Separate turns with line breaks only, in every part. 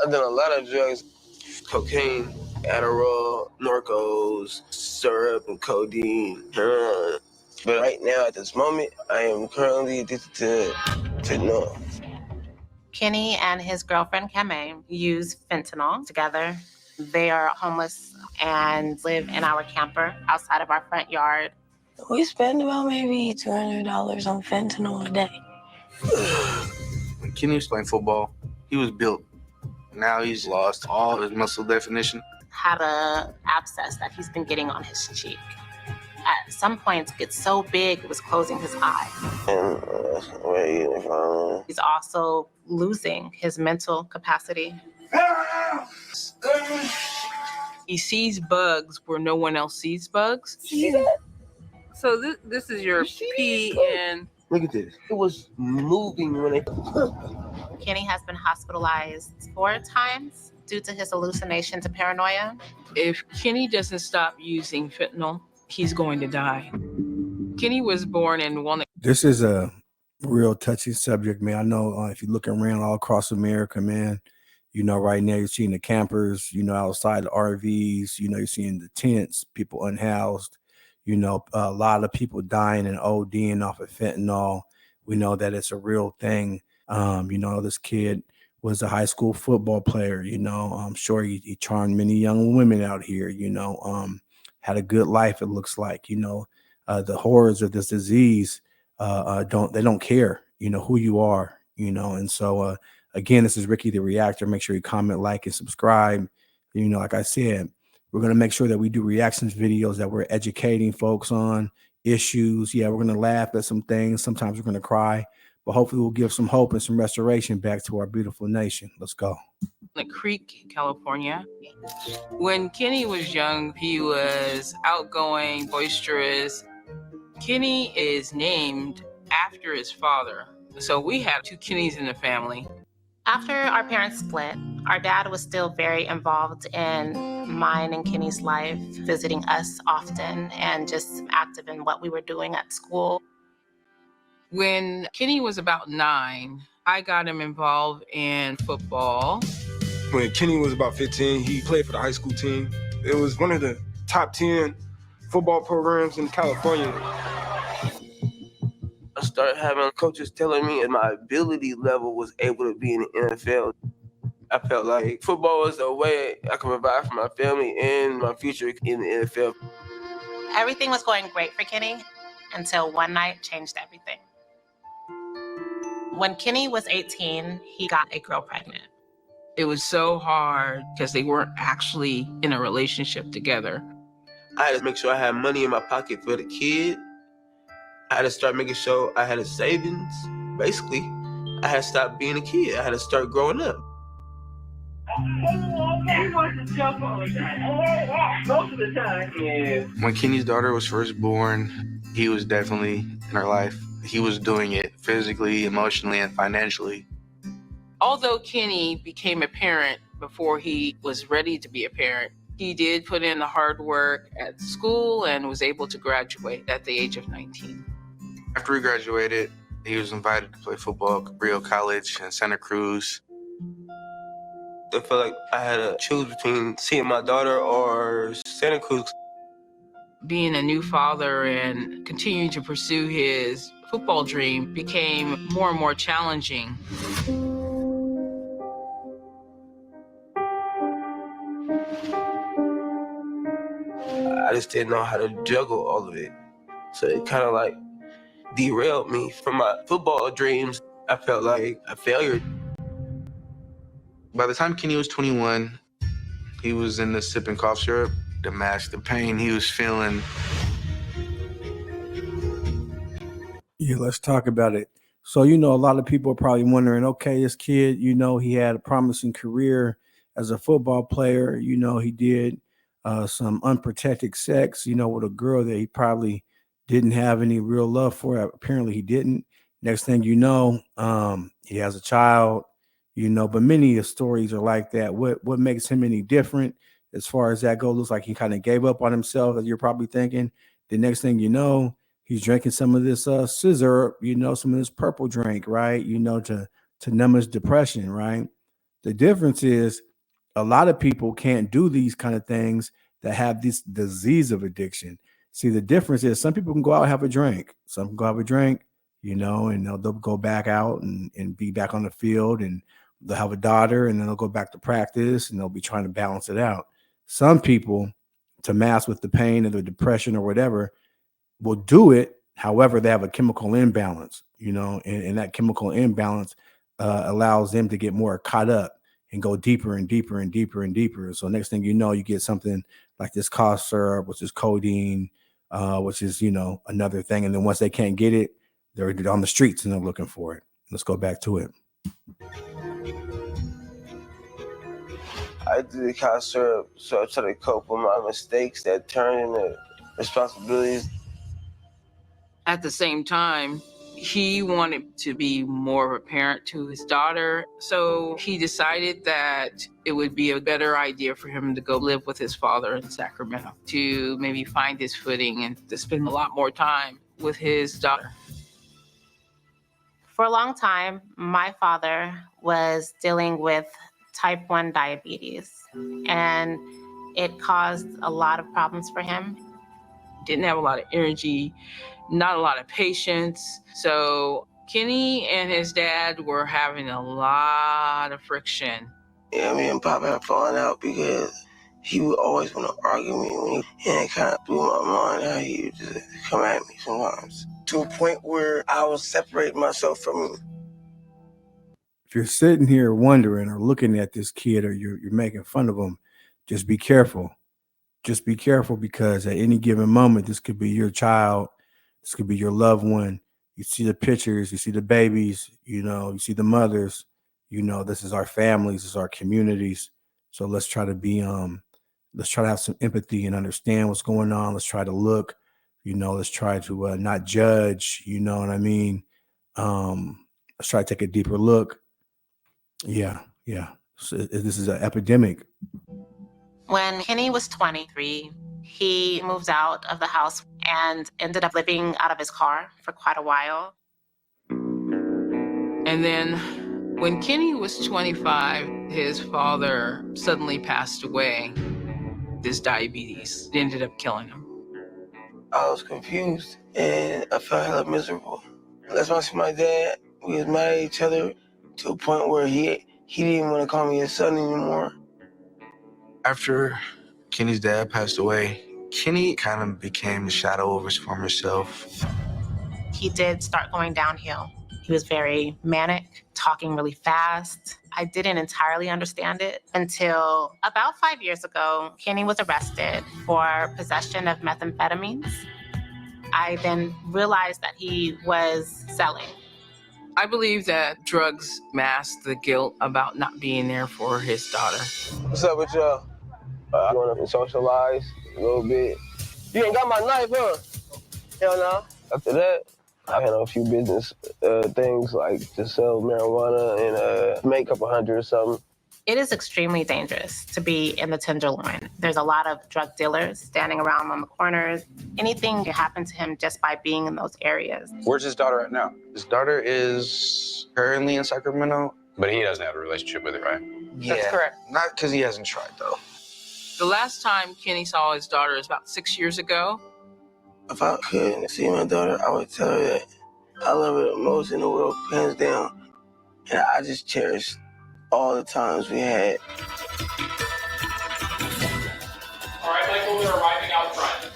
I've done a lot of drugs, cocaine, Adderall, Norcos, syrup, and codeine, heroin. But right now, at this moment, I am currently addicted to fentanyl.
Kenny and his girlfriend, Kame, use fentanyl together. They are homeless and live in our camper outside of our front yard.
We spend about maybe $200 on fentanyl a day.
When Kenny was playing football, he was built. Now he's lost all his muscle definition.
Had a abscess that he's been getting on his cheek. At some points, it gets so big it was closing his eye. He's also losing his mental capacity.
He sees bugs where no one else sees bugs. So this is your pee and...
Look at this. It was moving when it...
Kenny has been hospitalized 4 times due to his hallucinations and paranoia.
If Kenny doesn't stop using fentanyl, he's going to die. Kenny was born in Walnut.
This is a real touchy subject, man. I know if you're looking around all across America, man, you know, right now you're seeing the campers, you know, outside the RVs, you know, you're seeing the tents, people unhoused, you know, a lot of people dying and ODing off of fentanyl. We know that it's a real thing. You know, this kid was a high school football player, you know, I'm sure he charmed many young women out here, you know, had a good life, it looks like, you know, the horrors of this disease, they don't care, you know, who you are, you know. And so, again, this is Ricky the Reactor. Make sure you comment, like, and subscribe. You know, like I said, we're going to make sure that we do reactions videos that we're educating folks on issues. Yeah, we're going to laugh at some things. Sometimes we're going to cry, but hopefully we'll give some hope and some restoration back to our beautiful nation. Let's go.
Creek, California. When Kenny was young, he was outgoing, boisterous. Kenny is named after his father. So we had 2 Kennys in the family.
After our parents split, our dad was still very involved in mine and Kenny's life, visiting us often and just active in what we were doing at school.
When Kenny was about 9, I got him involved in football.
When Kenny was about 15, he played for the high school team. It was one of the top 10 football programs in California.
I started having coaches telling me that my ability level was able to be in the NFL. I felt like football was the way I could provide for my family and my future in the NFL.
Everything was going great for Kenny until one night changed everything. When Kenny was 18, he got a girl pregnant.
It was so hard because they weren't actually in a relationship together.
I had to make sure I had money in my pocket for the kid. I had to start making sure I had a savings. Basically, I had to stop being a kid. I had to start growing up.
Most of the time, yeah.
When Kenny's daughter was first born, he was definitely in her life. He was doing it physically, emotionally, and financially.
Although Kenny became a parent before he was ready to be a parent, he did put in the hard work at school and was able to graduate at the age of 19.
After he graduated, he was invited to play football at Cabrillo College in Santa Cruz.
I felt like I had to choose between seeing my daughter or Santa Cruz.
Being a new father and continuing to pursue his football dream became more and more challenging.
I just didn't know how to juggle all of it. So it kind of like derailed me from my football dreams. I felt like a failure.
By the time Kenny was 21, he was in the sipping cough syrup to mask the pain he was feeling.
Yeah, let's talk about it. So, you know, a lot of people are probably wondering, okay, this kid, you know, he had a promising career as a football player. You know, he did some unprotected sex, you know, with a girl that he probably didn't have any real love for. Apparently he didn't. Next thing you know, he has a child, you know, but many of stories are like that. What makes him any different as far as that goes? Looks like he kind of gave up on himself, as you're probably thinking. The next thing you know, he's drinking some of this scissor, you know, some of this purple drink, right? You know, to numb his depression, right? The difference is a lot of people can't do these kind of things that have this disease of addiction. See, the difference is some people can go out and have a drink. Some can go have a drink, and they'll go back out and be back on the field, and they'll have a daughter, and then they'll go back to practice, and they'll be trying to balance it out. Some people, to mask with the pain or the depression or whatever, will do it. However, they have a chemical imbalance, and that chemical imbalance allows them to get more caught up and go deeper and deeper and deeper and deeper. So next thing you know, you get something like this cough syrup, which is codeine, which is, another thing. And then once they can't get it, they're on the streets and they're looking for it. Let's go back to it.
I did the cough syrup, so I try to cope with my mistakes that turn into responsibilities.
At the same time, he wanted to be more of a parent to his daughter. So he decided that it would be a better idea for him to go live with his father in Sacramento, to maybe find his footing and to spend a lot more time with his daughter.
For a long time, my father was dealing with type 1 diabetes, and it caused a lot of problems for him.
Didn't have a lot of energy, not a lot of patience. So Kenny and his dad were having a lot of friction.
Yeah, me and Papa had fallen out because he would always want to argue with me, and it kind of blew my mind how he would just come at me sometimes, to a point where I was separating myself from him.
If you're sitting here wondering or looking at this kid, or you're making fun of him, just be careful. Just be careful, because at any given moment, this could be your child. This could be your loved one. You see the pictures, you see the babies, you see the mothers, this is our families, this is our communities. So let's try to be, let's try to have some empathy and understand what's going on. Let's try to look, let's try to not judge, you know what I mean? Let's try to take a deeper look. Yeah. So this is an epidemic.
When Kenny was 23, he moved out of the house and ended up living out of his car for quite a while.
And then when Kenny was 25, his father suddenly passed away. This diabetes ended up killing him.
I was confused and I felt hella miserable. That's why I see my dad. We was mad at each other to a point where he didn't even want to call me his son anymore.
After Kenny's dad passed away, Kenny kind of became the shadow of his former self.
He did start going downhill. He was very manic, talking really fast. I didn't entirely understand it until about 5 years ago. Kenny was arrested for possession of methamphetamines. I then realized that he was selling.
I believe that drugs mask the guilt about not being there for his daughter.
What's up with y'all? I want to socialize a little bit. You ain't got my knife, huh? Hell no. After that, I had a few business things, like to sell marijuana and make up $100 or something.
It is extremely dangerous to be in the Tenderloin. There's a lot of drug dealers standing around on the corners. Anything can happen to him just by being in those areas.
Where's his daughter at now?
His daughter is currently in Sacramento.
But he doesn't have a relationship with her, right?
Yeah,
That's correct.
Not because he hasn't tried, though.
The last time Kenny saw his daughter is about 6 years ago.
If I could see my daughter, I would tell her that I love her the most in the world, hands down. And I just cherish all the times we had.
All right, Michael, we're arriving out front.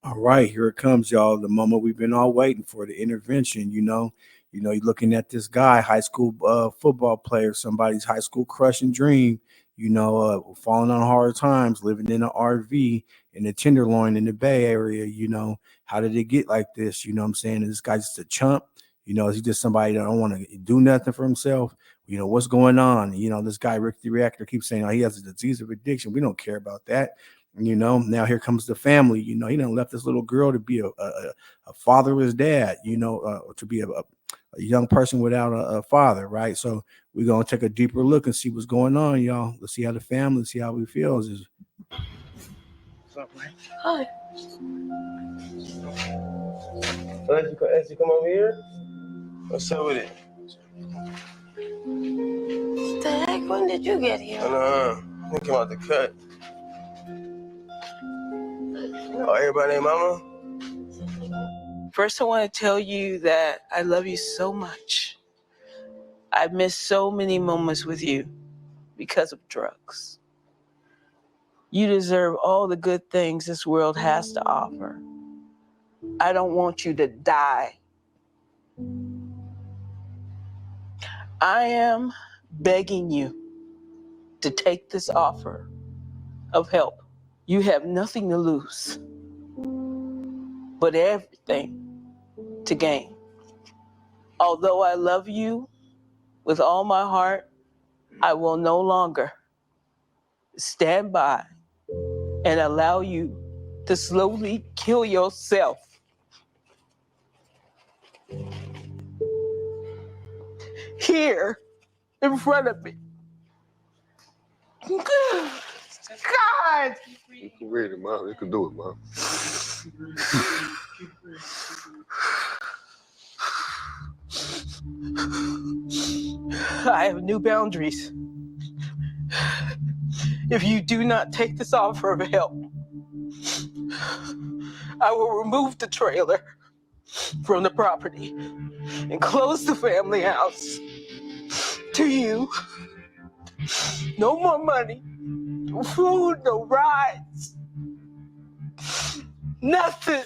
All right, here it comes, y'all. The moment we've been all waiting for, the intervention. You're looking at this guy, high school football player, somebody's high school crush and dream, falling on hard times, living in an RV in the Tenderloin in the Bay Area. How did it get like this? You know what I'm saying? Is this guy just a chump? Is he just somebody that don't want to do nothing for himself? What's going on? This guy, Rick the Reactor, keeps saying, he has a disease of addiction. We don't care about that. Now here comes the family. He done left this little girl to be a fatherless dad, to be a young person without a father, right? So we're going to take a deeper look and see what's going on, y'all. Let's see how the family, see how he feels.
What's up, man?
Hi.
Let's you come over here. What's up with it?
What the heck? When did you get here?
I came out the cut. Oh, everybody, mama?
First, I want to tell you that I love you so much. I've missed so many moments with you because of drugs. You deserve all the good things this world has to offer. I don't want you to die. I am begging you to take this offer of help. You have nothing to lose, but everything to gain. Although I love you with all my heart, I will no longer stand by and allow you to slowly kill yourself. Here, in front of me. God!
You can read it, Mom. You can do it, Mom.
I have new boundaries. If you do not take this offer of help, I will remove the trailer from the property and close the family house to you. No more money, no food, no rides, nothing.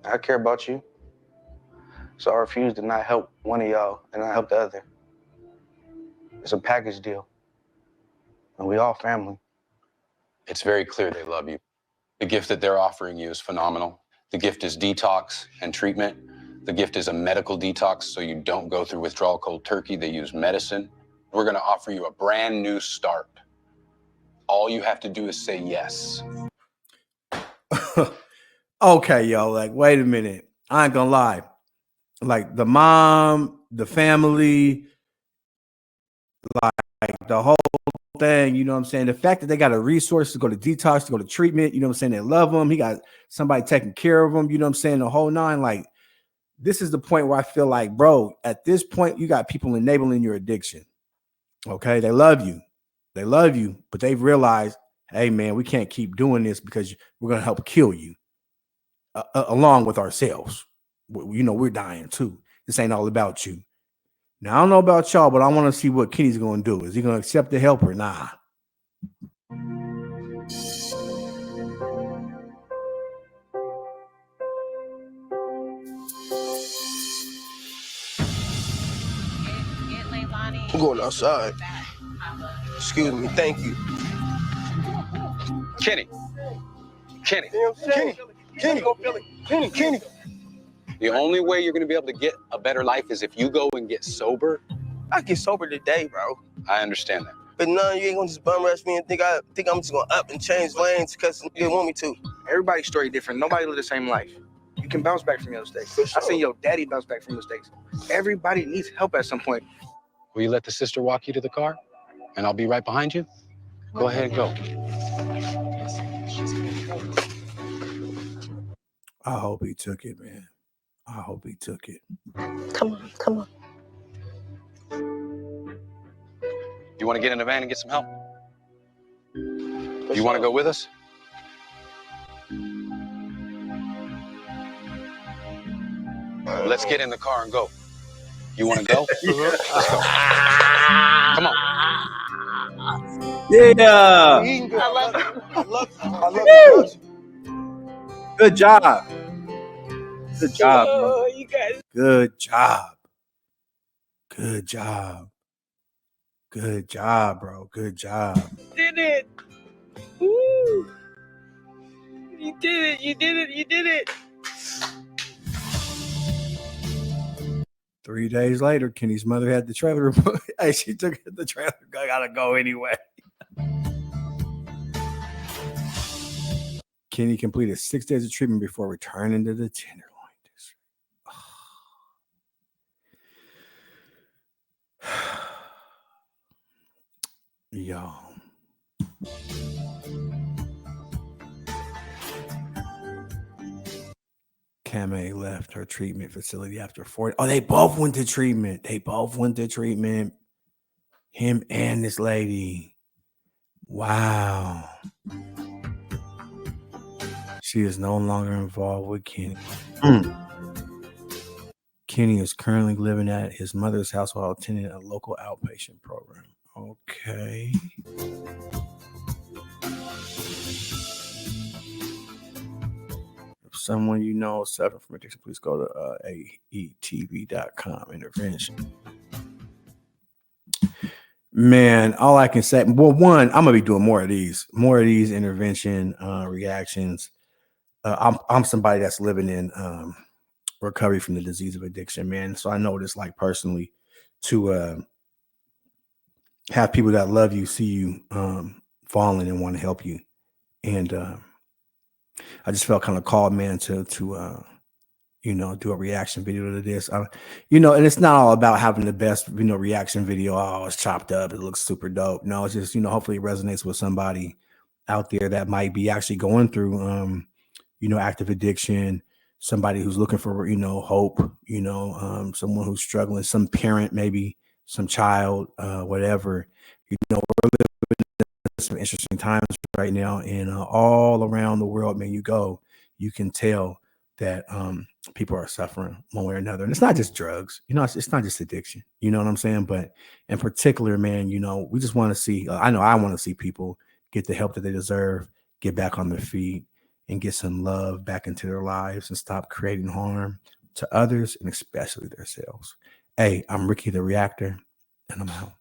I care about you, so I refuse to not help one of y'all and not help the other. It's a package deal, and we all family.
It's very clear they love you. The gift that they're offering you is phenomenal. The gift is detox and treatment. The gift is a medical detox, so you don't go through withdrawal cold turkey. They use medicine. We're going to offer you a brand new start. All you have to do is say yes.
Okay, yo, like, wait a minute. I ain't gonna lie. Like, the mom, the family, like the whole thing, you know what I'm saying? The fact that they got a resource to go to detox, to go to treatment, you know what I'm saying? They love him. He got somebody taking care of him, you know what I'm saying? The whole nine. Like, this is the point where I feel like, bro, at this point, you got people enabling your addiction. Okay, they love you. They love you, but they've realized, hey, man, we can't keep doing this because we're going to help kill you along with ourselves. You know, we're dying too. This ain't all about you. Now, I don't know about y'all, but I want to see what Kenny's going to do. Is he going to accept the help or nah?
I'm going outside. Excuse me. Thank you.
Kenny. Kenny.
Kenny.
The only way you're going to be able to get a better life is if you go and get sober.
I get sober today, bro.
I understand that.
But no, you ain't gonna just bum rush me and think I'm just gonna up and change lanes because you want me to.
Everybody's story different. Nobody live the same life. You can bounce back from your mistakes.
For sure.
I seen your daddy bounce back from mistakes. Everybody needs help at some point.
Will you let the sister walk you to the car? And I'll be right behind you? Go ahead and go.
I hope he took it, man. I hope he took it.
Come on.
You want to get in the van and get some help? You want to go with us? Let's get in the car and go. You want to go? Let's go. Come on.
Yeah.
I love you.
Good job. Good job, bro.
Oh, you guys.
Good job. Good job. Good job, bro. Good job.
Did it. Woo. You did it.
3 days later, Kenny's mother had the trailer. Hey, she took the trailer. I gotta go anyway. Kenny completed 6 days of treatment before returning to the Tenderloin District. Y'all. Kame left her treatment facility after 40. Oh, they both went to treatment. They both went to treatment. Him and this lady. Wow. She is no longer involved with Kenny. Kenny is currently living at his mother's house while attending a local outpatient program. Okay. If someone you know is suffering from addiction, please go to aetv.com intervention. Man, all I can say, well, one, I'm gonna be doing more of these intervention reactions. I'm somebody that's living in recovery from the disease of addiction, man. So I know what it's like personally to have people that love you see you falling and want to help you. And I just felt kind of called, man, to do a reaction video to this. And it's not all about having the best, reaction video. Oh, it's chopped up, it looks super dope. No, it's just, hopefully it resonates with somebody out there that might be actually going through active addiction, somebody who's looking for, hope, someone who's struggling, some parent, maybe some child, whatever. We're living in some interesting times right now, and all around the world, man, you can tell that people are suffering one way or another. And it's not just drugs, it's not just addiction, you know what I'm saying? But in particular, man, we just want to see, I know I want to see people get the help that they deserve, get back on their feet, and get some love back into their lives and stop creating harm to others and especially themselves. Hey, I'm Ricky the Reactor, and I'm out.